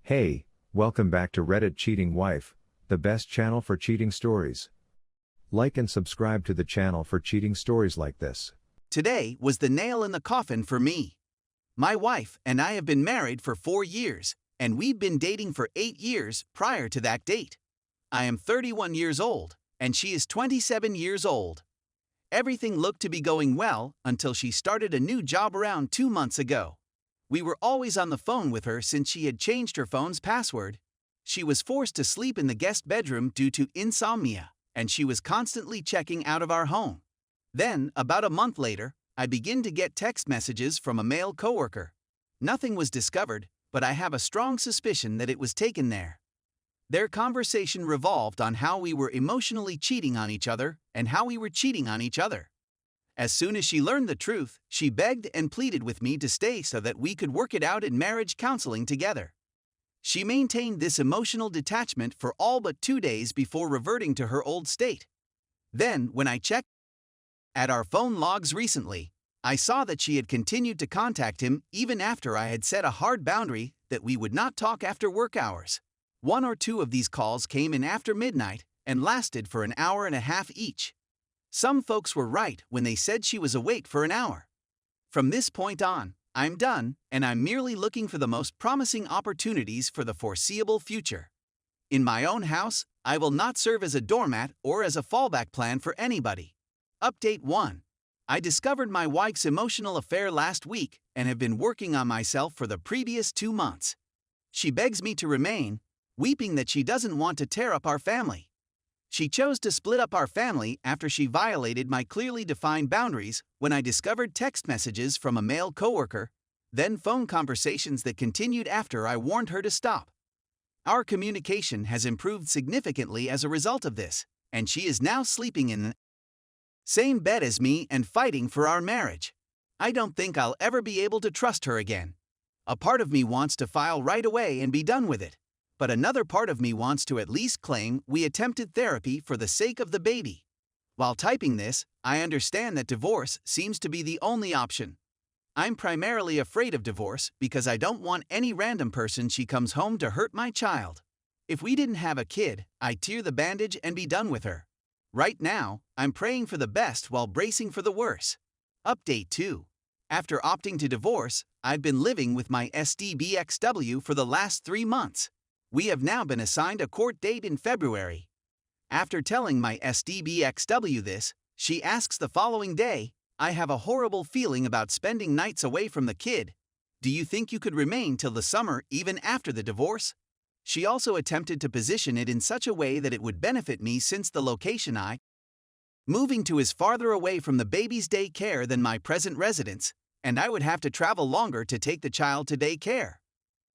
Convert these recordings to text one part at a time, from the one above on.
Hey, welcome back to Reddit Cheating Wife, the best channel for cheating stories. Like and subscribe to the channel for cheating stories like this. Today was the nail in the coffin for me. My wife and I have been married for 4 years, and we've been dating for 8 years prior to that date. I am 31 years old, and she is 27 years old. Everything looked to be going well until she started a new job around 2 months ago. We were always on the phone with her since she had changed her phone's password. She was forced to sleep in the guest bedroom due to insomnia, and she was constantly checking out of our home. Then, about a month later, I began to get text messages from a male coworker. Nothing was discovered, but I have a strong suspicion that it was taken there. Their conversation revolved on how we were emotionally cheating on each other and how we were cheating on each other. As soon as she learned the truth, she begged and pleaded with me to stay so that we could work it out in marriage counseling together. She maintained this emotional detachment for all but 2 days before reverting to her old state. Then, when I checked at our phone logs recently, I saw that she had continued to contact him even after I had set a hard boundary that we would not talk after work hours. 1 or 2 of these calls came in after midnight and lasted for an hour and a half each. Some folks were right when they said she was awake for an hour. From this point on, I'm done, and I'm merely looking for the most promising opportunities for the foreseeable future. In my own house, I will not serve as a doormat or as a fallback plan for anybody. Update 1. I discovered my wife's emotional affair last week and have been working on myself for the previous 2 months. She begs me to remain, weeping that she doesn't want to tear up our family. She chose to split up our family after she violated my clearly defined boundaries when I discovered text messages from a male coworker, then phone conversations that continued after I warned her to stop. Our communication has improved significantly as a result of this, and she is now sleeping in the same bed as me and fighting for our marriage. I don't think I'll ever be able to trust her again. A part of me wants to file right away and be done with it. But another part of me wants to at least claim we attempted therapy for the sake of the baby. While typing this, I understand that divorce seems to be the only option. I'm primarily afraid of divorce because I don't want any random person she comes home to hurt my child. If we didn't have a kid, I'd tear the bandage and be done with her. Right now, I'm praying for the best while bracing for the worst. Update 2. After opting to divorce, I've been living with my SDBXW for the last 3 months. We have now been assigned a court date in February. After telling my SDBXW this, she asks the following day, "I have a horrible feeling about spending nights away from the kid. Do you think you could remain till the summer even after the divorce?" She also attempted to position it in such a way that it would benefit me since the location I moving to is farther away from the baby's daycare than my present residence, and I would have to travel longer to take the child to daycare.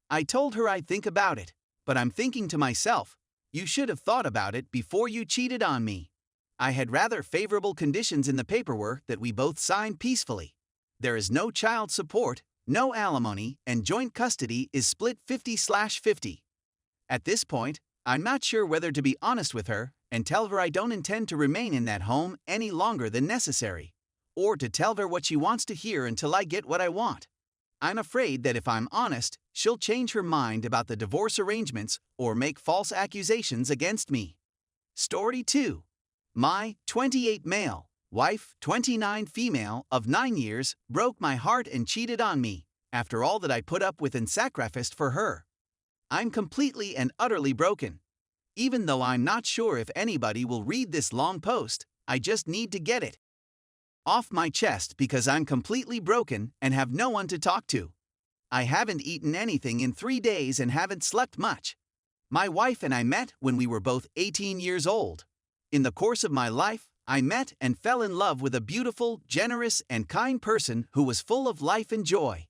I told her I'd think about it. But I'm thinking to myself, you should have thought about it before you cheated on me. I had rather favorable conditions in the paperwork that we both signed peacefully. There is no child support, no alimony, and joint custody is split 50/50. At this point, I'm not sure whether to be honest with her and tell her I don't intend to remain in that home any longer than necessary, or to tell her what she wants to hear until I get what I want. I'm afraid that if I'm honest, she'll change her mind about the divorce arrangements or make false accusations against me. Story 2. My 28 male, wife 29 female of 9 years broke my heart and cheated on me after all that I put up with and sacrificed for her. I'm completely and utterly broken. Even though I'm not sure if anybody will read this long post, I just need to get it off my chest because I'm completely broken and have no one to talk to. I haven't eaten anything in 3 days and haven't slept much. My wife and I met when we were both 18 years old. In the course of my life, I met and fell in love with a beautiful, generous, and kind person who was full of life and joy.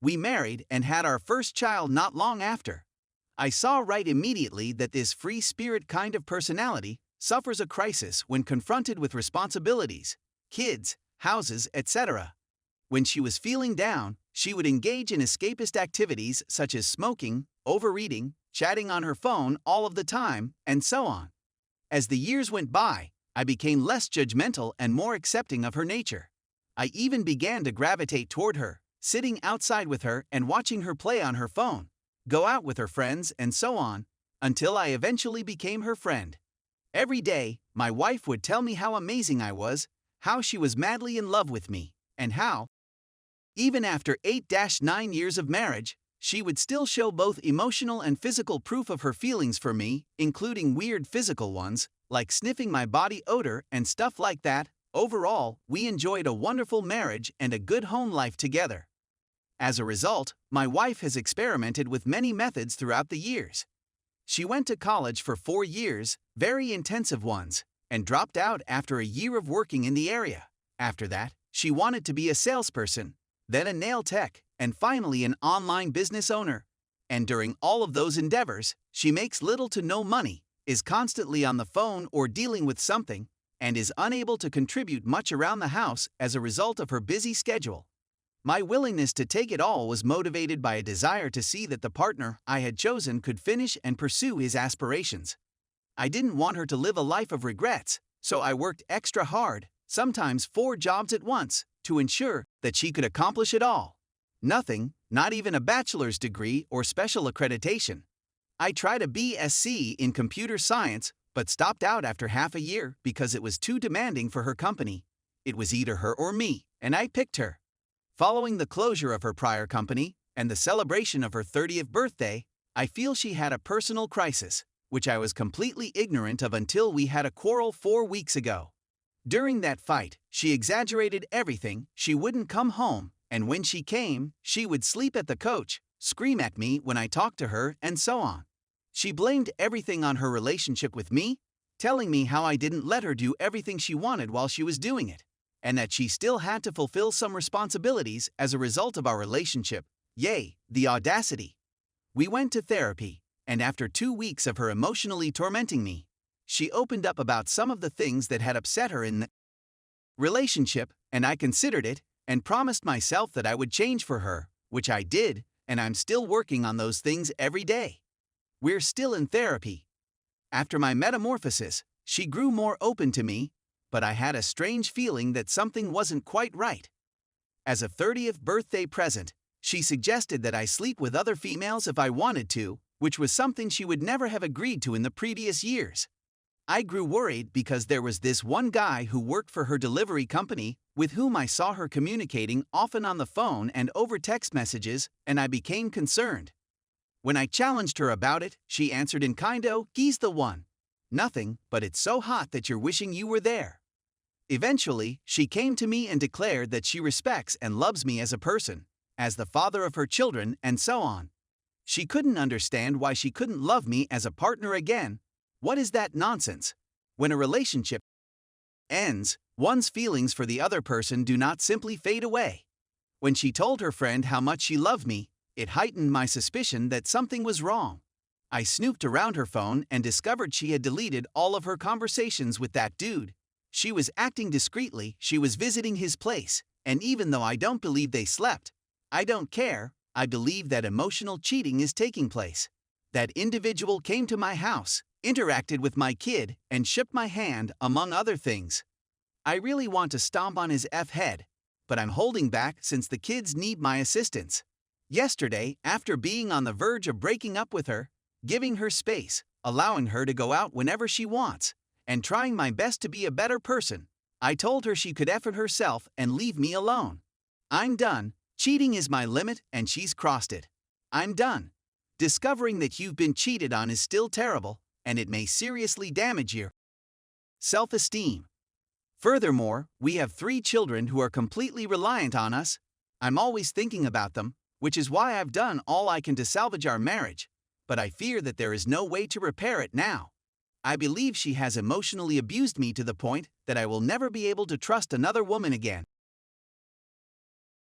We married and had our first child not long after. I saw right immediately that this free spirit kind of personality suffers a crisis when confronted with responsibilities, kids, houses, etc. When she was feeling down, she would engage in escapist activities such as smoking, overeating, chatting on her phone all of the time, and so on. As the years went by, I became less judgmental and more accepting of her nature. I even began to gravitate toward her, sitting outside with her and watching her play on her phone, go out with her friends, and so on, until I eventually became her friend. Every day, my wife would tell me how amazing I was, how she was madly in love with me, and how, even after 8-9 years of marriage, she would still show both emotional and physical proof of her feelings for me, including weird physical ones, like sniffing my body odor and stuff like that. Overall, we enjoyed a wonderful marriage and a good home life together. As a result, my wife has experimented with many methods throughout the years. She went to college for 4 years, very intensive ones, and dropped out after a year of working in the area. After that, she wanted to be a salesperson, then a nail tech, and finally an online business owner. And during all of those endeavors, she makes little to no money, is constantly on the phone or dealing with something, and is unable to contribute much around the house as a result of her busy schedule. My willingness to take it all was motivated by a desire to see that the partner I had chosen could finish and pursue his aspirations. I didn't want her to live a life of regrets, so I worked extra hard, sometimes 4 jobs at once, to ensure that she could accomplish it all. Nothing, not even a bachelor's degree or special accreditation. I tried a BSc in computer science, but stopped out after half a year because it was too demanding for her company. It was either her or me, and I picked her. Following the closure of her prior company and the celebration of her 30th birthday, I feel she had a personal crisis, which I was completely ignorant of until we had a quarrel 4 weeks ago. During that fight, she exaggerated everything. She wouldn't come home, and when she came, she would sleep at the couch, scream at me when I talked to her, and so on. She blamed everything on her relationship with me, telling me how I didn't let her do everything she wanted while she was doing it, and that she still had to fulfill some responsibilities as a result of our relationship. Yay, the audacity! We went to therapy, and after 2 weeks of her emotionally tormenting me, she opened up about some of the things that had upset her in the relationship, and I considered it, and promised myself that I would change for her, which I did, and I'm still working on those things every day. We're still in therapy. After my metamorphosis, she grew more open to me, but I had a strange feeling that something wasn't quite right. As a 30th birthday present, she suggested that I sleep with other females if I wanted to, which was something she would never have agreed to in the previous years. I grew worried because there was this one guy who worked for her delivery company with whom I saw her communicating often on the phone and over text messages, and I became concerned. When I challenged her about it, she answered in kind-o, "He's the one. Nothing, but it's so hot that you're wishing you were there." Eventually, she came to me and declared that she respects and loves me as a person, as the father of her children, and so on. She couldn't understand why she couldn't love me as a partner again. What is that nonsense? When a relationship ends, one's feelings for the other person do not simply fade away. When she told her friend how much she loved me, it heightened my suspicion that something was wrong. I snooped around her phone and discovered she had deleted all of her conversations with that dude. She was acting discreetly, she was visiting his place, and even though I don't believe they slept, I don't care, I believe that emotional cheating is taking place. That individual came to my house, interacted with my kid, and shook my hand, among other things. I really want to stomp on his head, but I'm holding back since the kids need my assistance. Yesterday, after being on the verge of breaking up with her, giving her space, allowing her to go out whenever she wants, and trying my best to be a better person, I told her she could effort herself and leave me alone. I'm done. Cheating is my limit and she's crossed it. I'm done. Discovering that you've been cheated on is still terrible, and it may seriously damage your self-esteem. Furthermore, we have 3 children who are completely reliant on us. I'm always thinking about them, which is why I've done all I can to salvage our marriage, but I fear that there is no way to repair it now. I believe she has emotionally abused me to the point that I will never be able to trust another woman again.